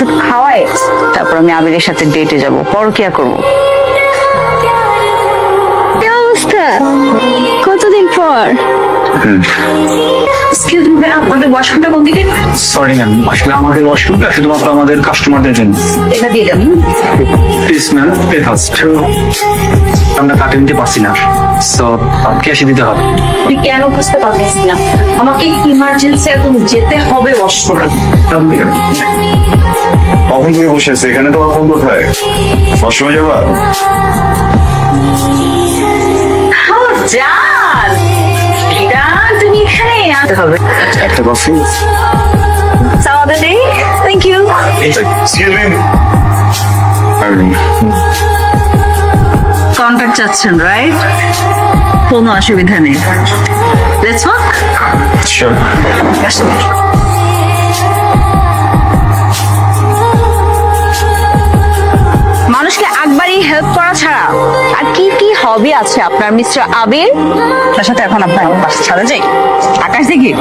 ওষুধ খাওয়াই তারপর আমি আবিরের সাথে ডেটে যাব, পরকিয়া করব। কি অবস্থা? কতদিন পর? আমাদের ওয়াশরুমটা কোন দিকে? সরি ম্যাম, আসলে আমাদের ওয়াশরুমটা শুধুমাত্র আমাদের কাস্টমারদের জন্য। এটা দিয়ে যাবেন। Please ma'am, pay first. আমরা কাটে নিতে পারছি না, সো ক্যাশে দিতে হবে। আমি কেন বুঝতে পারতেছি না, আমাকে ইমার্জেন্সি এখন যেতে হবে ওয়াশরুমে। কখন তুমি বসে আছে এখানে? তো কখন কোথায় সবসময় যাবা? জান, তুমি এখানে আসতে হবে। একটা কফি। সাওয়াদানি, thank you. Excuse me. Contact চাচ্ছেন, রাইট? কোনো অসুবিধা নেই, লেটস ওয়াক। শিওর। মানুষকে একবারই হেল্প করা ছাড়া আর কি কি হবি আছে আপনার মিস্টার আবির? তার সাথে এখন আপনার ছাড়া যাই আকাশ দেখি।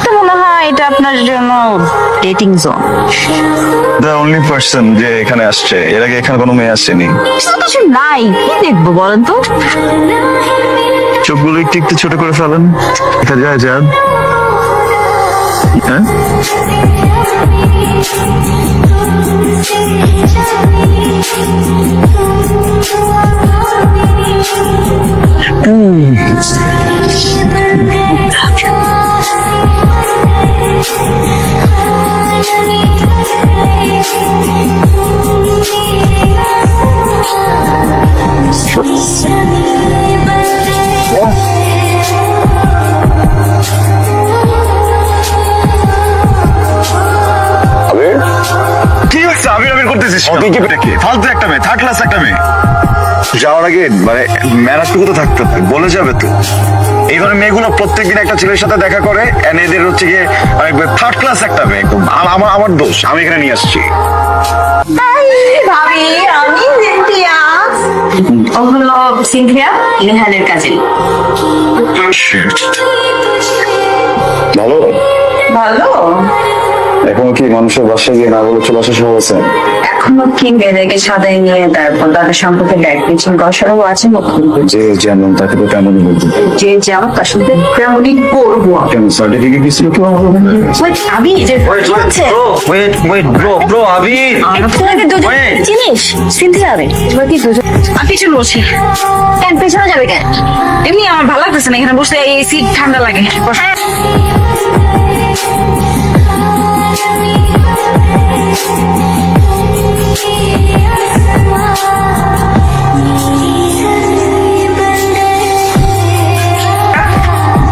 তো মনে হয় এটা আপনার জন্য dating zone. The only person যে এখানে আসছে, এর আগে এখানে কোনো মেয়ে আসেনি। কিছু নাই, কি দেখবো বলেন তো? চোখগুলো একটু একটু ছোট করে ফেলেন, দেখা যায় যান। হ্যাঁ, ঠিক আছে, আবির আবির করতেছিস ফালতু একটা মেয়ে, থার্ড ক্লাস একটা মেয়ে। যাওয়ার আগে মানে ম্যানারটুকু তো থাকতে হবে, বলে যাবে তো। এই ধরনের মেয়েগুলো প্রত্যেকদিন একটা ছেলের সাথে দেখা করে, এন্ড এদের হচ্ছে গিয়ে থার্ড ক্লাস একটা মেয়ে। আমার দোষ, আমি এখানে নিয়ে আসছি। ভাবি, আমি সিনথিয়া। ওগুলো সিনথিয়া, নেহালের কাজিন। ভালো ভালো। এখন কি মানুষের বাসায় গিয়ে না বলে চলে আসা সহজ আছে? এখনো কি মেয়েদেরকে সাদাই নিয়ে তারপর তাদের সম্পর্কে ব্যাগ পিছিয়ে গসারও আছে নতুন। যে যেমন তাকে তো তেমনই বলতে। যে যেমন তার সাথে তেমনই করবো। কেন সার্টিফিকেট দিছিল কি? আমি যে ওয়েট ব্রো আবির। আপনাকে দুজন চিনিস? সিনথিয়া আবে এবার কি দুজন? আমি পিছনে বসি। কেন পেছনে যাবে কেন? এমনি আমার ভালো লাগতেছে না এখানে বসে, এই সিট ঠান্ডা লাগে।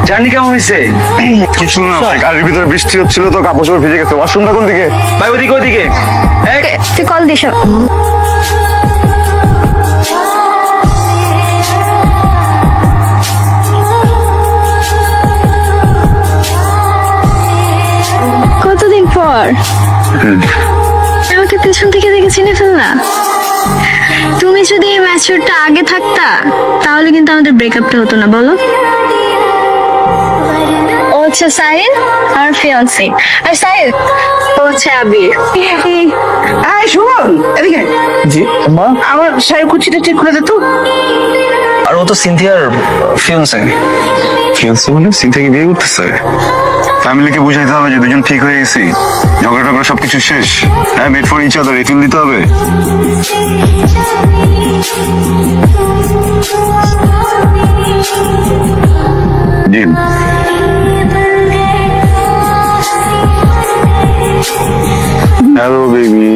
জার্নি কেমন হয়েছে? কিছু না, গাড়ির ভিতরে বৃষ্টি হচ্ছিল তো কাপড় চোপড় ভিজে গেছে। ওয়াশরুমটা কোন দিকে? ভাই ওদিকে ওদিকে। তুই কল দিস। কতদিন পর আমাকে পেছন থেকে দেখে চিনে ফেল না। তুমি যদি এই ম্যাচটা আগে থাকতা তাহলে কিন্তু আমাদের ব্রেকআপটা হতো না, বলো? ও হচ্ছে সাহিল, আমার ফিয়ান্সি। আর সাহিল ও হচ্ছে আবির। এই শুনুন, এদিকে জি মা। আমার শাড়ি কুচিটা ঠিক করে দে তো। আর ও তো সিনথিয়ার ফিয়ান্সে। ফিয়ান্সে মানে সিনথিয়াকে বিয়ে করতেছে? ফ্যামিলিকে বুঝাইতে হবে যে দুজন ঠিক হয়ে গেছি, ঝগড়া টগড়া সবকিছু শেষ। হ্যাঁ, made for each other, refill দিতে হবে। জি হ্যালো বেবি।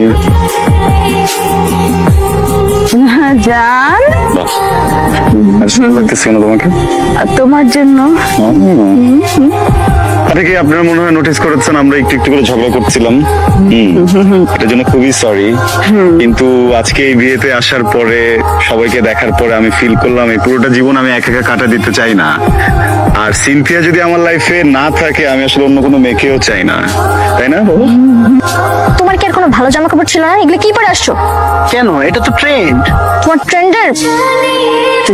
জান, লাগতেছে কেন তোমাকে? তোমার জন্য। আরে কি আপনারা মনে হয় নোটিস করেছেন আমরা একটু একটু করে ঝগড়া করছিলাম? এটার জন্য খুবই সরি। কিন্তু আজকে এই বিয়েতে আসার পরে, সবাইকে দেখার পরে আমি ফিল করলাম এই পুরোটা জীবন আমি একা একা কাটা দিতে চাই না। আর সিনথিয়া যদি আমার লাইফে না থাকে, আমি আসলে অন্য কোনো মেয়েকেও চাই না, তাই না? তোমার কি আর কোনো ভালো জামা কাপড় ছিল না? এগুলো কি পরে আসছো? কেন? এটা তো ট্রেন্ড। তোমার ট্রেন্ডার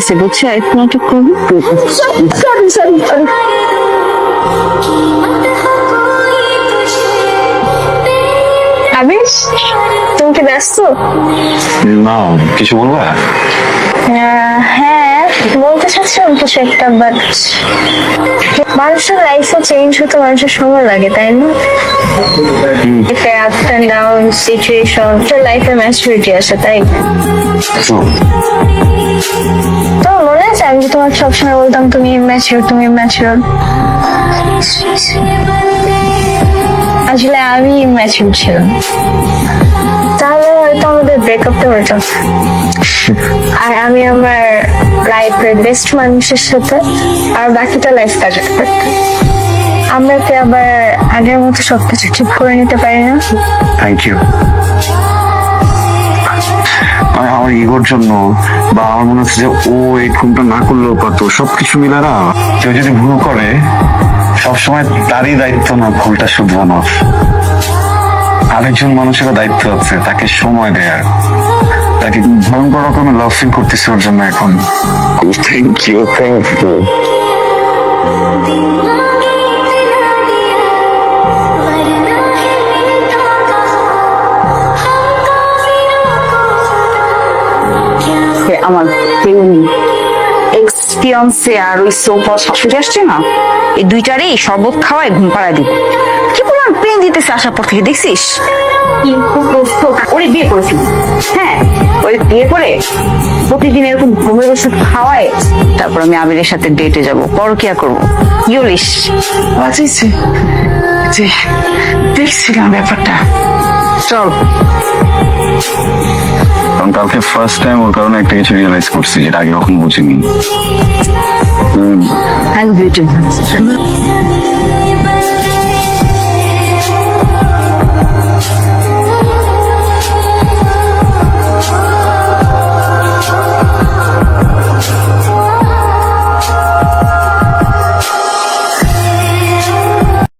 সে বুঝছে এখন একটু করবো। Sorry sorry. আবিশ তুমি কি ব্যস্ত? না, কিছু বলবা? হ্যাঁ বলতে চাচ্ছিলাম কিছু একটা, বাট মানুষের লাইফে চেঞ্জ হতে মানুষের সময় লাগে, তাই না? আপস এন্ড ডাউন সিচুয়েশন, লাইফে ম্যাচুরিটি আসে, তাই তো মনে আছে আমি তোমাকে সবসময় বলতাম তুমি ম্যাচিওর, তুমি ম্যাচিওর। আসলে আমি ম্যাচিওর ছিলাম, তাহলে হয়তো আমাদের ব্রেকআপটা হতো। আর আমি আমার লাইফের বেস্ট মানুষের সাথে আর বাকিটা লাইফ কাটাতে পারতাম। আমরা কি আবার আগের মতো সবকিছু ঠিক করে নিতে পারি না? Thank you. আমার ইগোর জন্য বা আমার মনে হচ্ছে যে ও এই খুনটা না করলেও পারতো, সবকিছু মিলে না কেউ যদি ভুল করে সবসময় তারই দায়িত্ব না ভুলটা শুধরানোর। আরেকজন মানুষেরও দায়িত্ব আছে তাকে সময় দেয়ার, তাকে ভয়ঙ্কর রকমের লাভ ফিল করতেছে ওর জন্য এখন। Thank you, thank you. আমার এক্সপিরিয়েন্সে আর ওই সোফা শাশুড়ি আসছে না, এই দুইটারই শরবত খাওয়ায় ঘুম পাড়ায় দিব। কি পরিমাণ পেন দিতেছে আসার পর থেকে, দেখছিস? ওরে বিয়ে করেছি, হ্যাঁ ওই বিয়ে করে প্রতিদিন এরকম ঘুমের ওষুধ খাওয়ায় তারপর আমি আবিরের সাথে ডেটে যাব, পরকিয়া করবো। ইউলিশ বাঁচিয়েছে যে দেখছিলাম ব্যাপারটা। চল। কারণ কালকে ফার্স্ট টাইম ওর কারণে একটা কিছু রিয়েলাইজ করছি যেটা আগে কখনো বুঝিনি। Thank you.